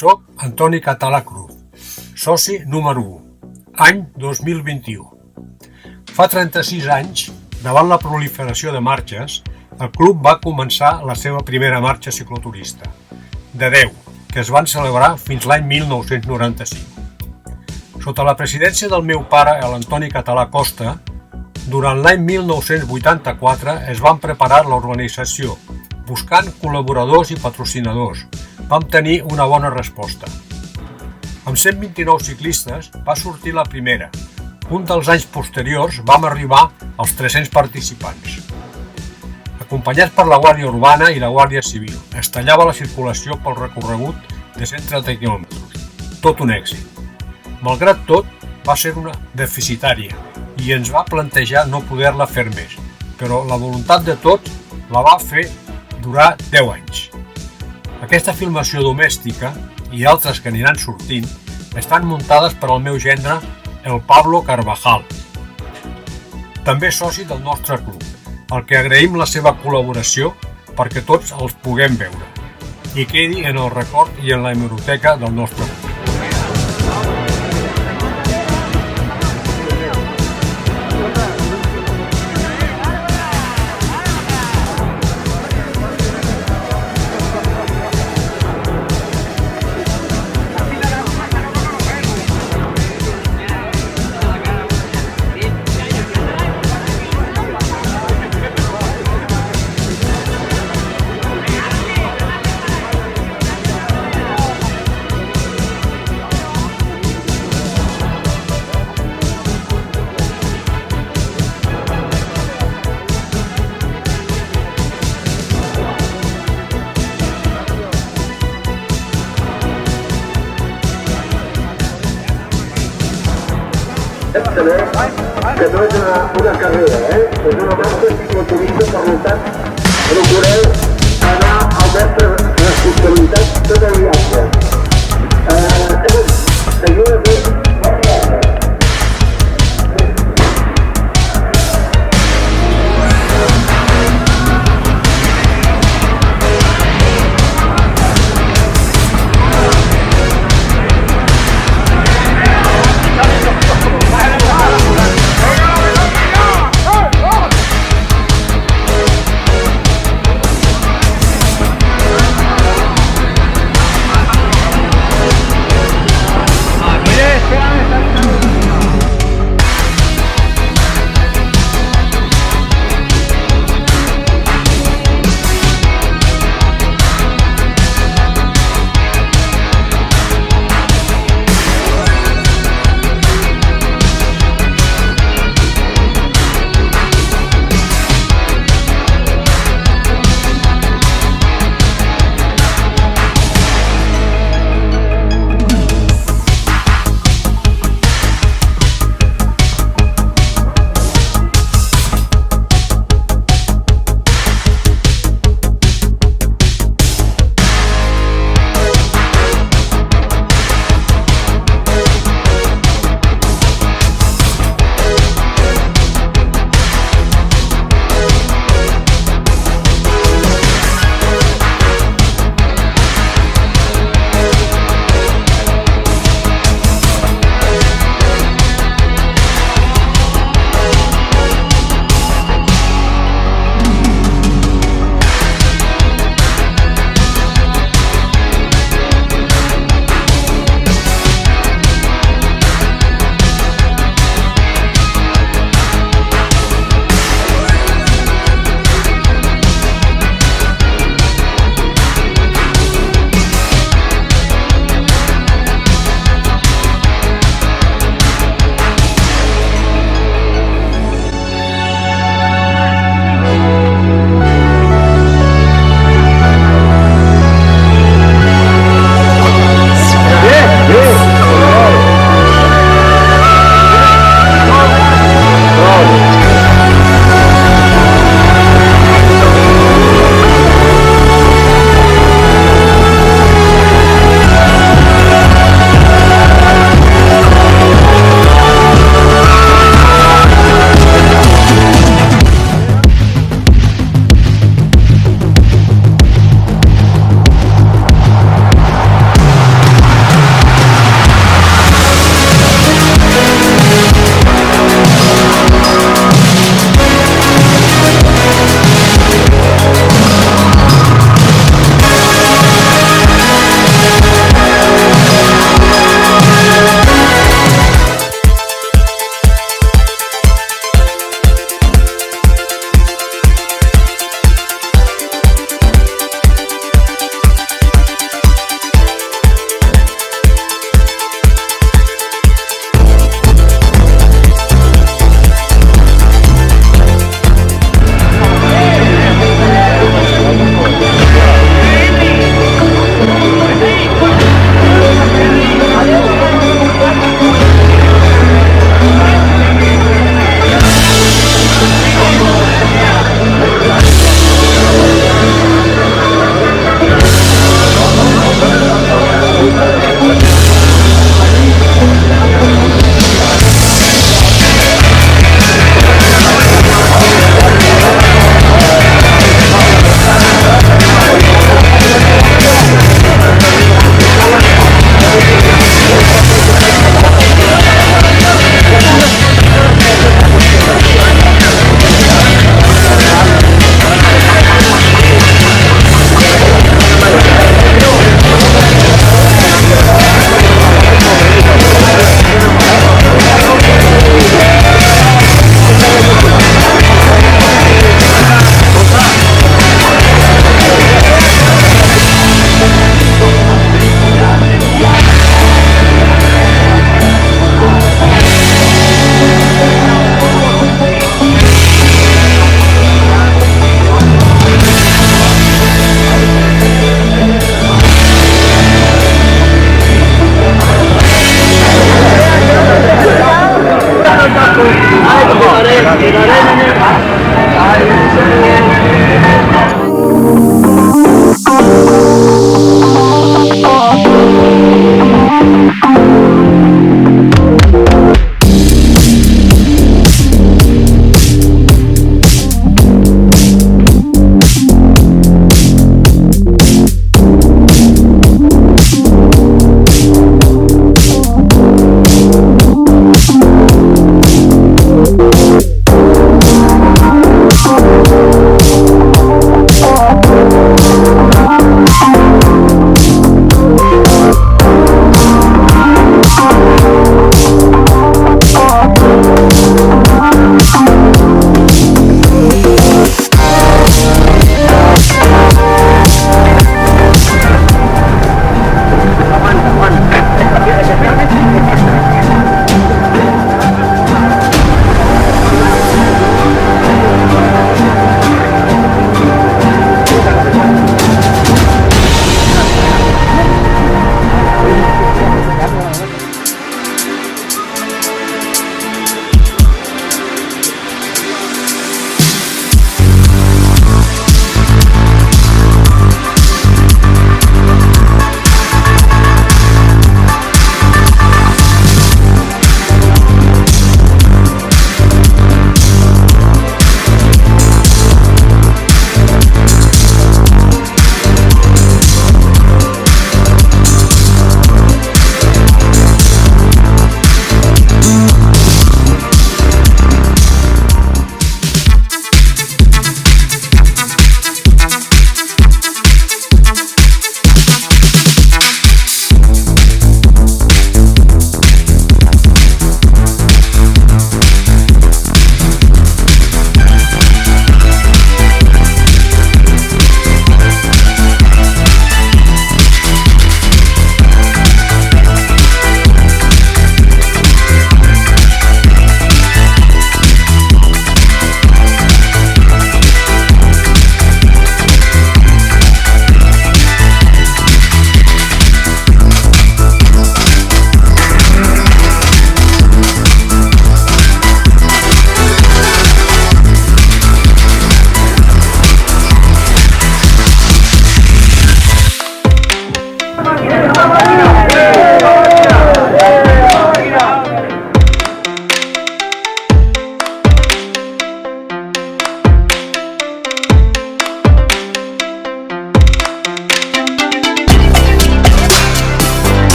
Soc Antoni Català Cruz, soci número 1, any 2021. Fa 36 anys, davant la proliferació de marxes, el club va començar la seva primera marxa cicloturista, de 10, que es van celebrar fins l'any 1995. Sota la presidència del meu pare, l'Antoni Català Costa, durant l'any 1984 es van preparar l'organització, buscant col·laboradors i patrocinadors. Vam tenir una bona resposta. Amb 129 ciclistes va sortir la primera. Un dels anys posteriors vam arribar als 300 participants. Acompanyats per la Guàrdia Urbana i la Guàrdia Civil, es tallava la circulació pel recorregut de 130 quilòmetres. Tot un èxit. Malgrat tot, va ser una deficitària i ens va plantejar no poder-la fer més, però la voluntat de tots la va fer durar 10 anys. Aquesta filmació domèstica i altres que aniran sortint estan muntades per al meu gendre, el Pablo Carvajal, també soci del nostre club, al que agraïm la seva col·laboració perquè tots els puguem veure i quedi en el record i en la hemeroteca del nostre club. Que no és una carrera, és una marxa cicloturista, per tant, procureu anar a la vostra responsabilitat tot el viatge. Seguiu aquí.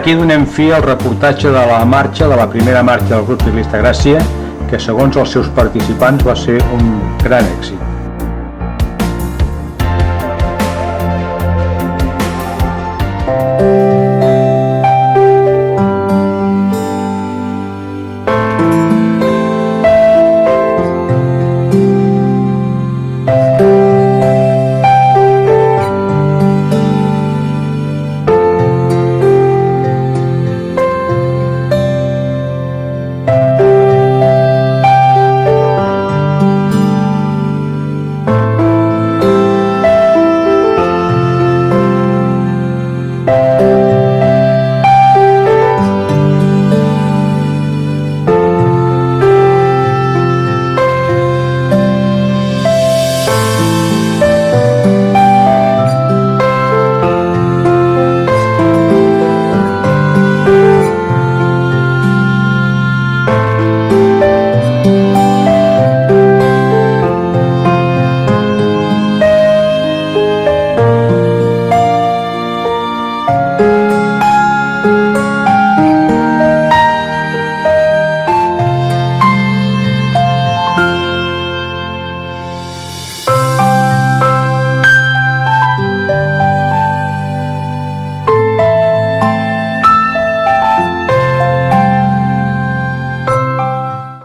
aquí donem fi al reportatge de la marxa, de la primera marxa del grup ciclista Gràcia, que segons els seus participants va ser un gran èxit.